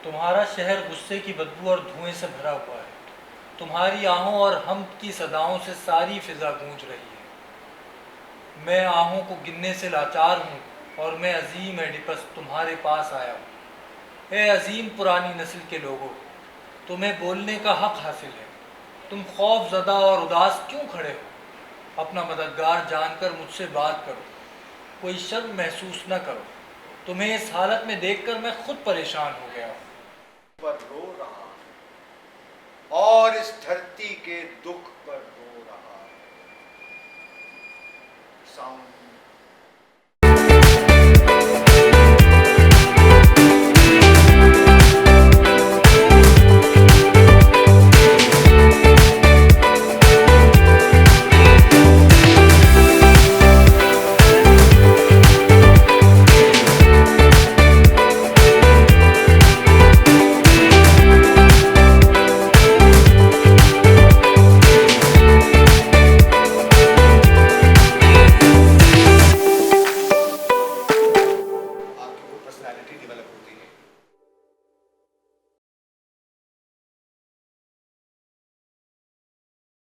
तुम्हारा शहर गुस्से की बदबू और धुएं से भरा हुआ है। तुम्हारी आहों और हम की सदाओं से सारी फिजा गूंज रही है। मैं आहों को गिनने से लाचार हूँ और मैं अजीम एडिपस तुम्हारे पास आया हूँ। ए अजीम पुरानी नस्ल के लोगों, तुम्हें बोलने का हक हासिल है। तुम खौफ ज़दा और उदास क्यों खड़े हो? अपना मददगार जानकर मुझसे बात करो, कोई शर्म महसूस न करो। तुम्हें इस हालत में देखकर मैं खुद परेशान हो गया हूँ। पर रो रहा है और इस धरती के दुख पर रो रहा है। साउंड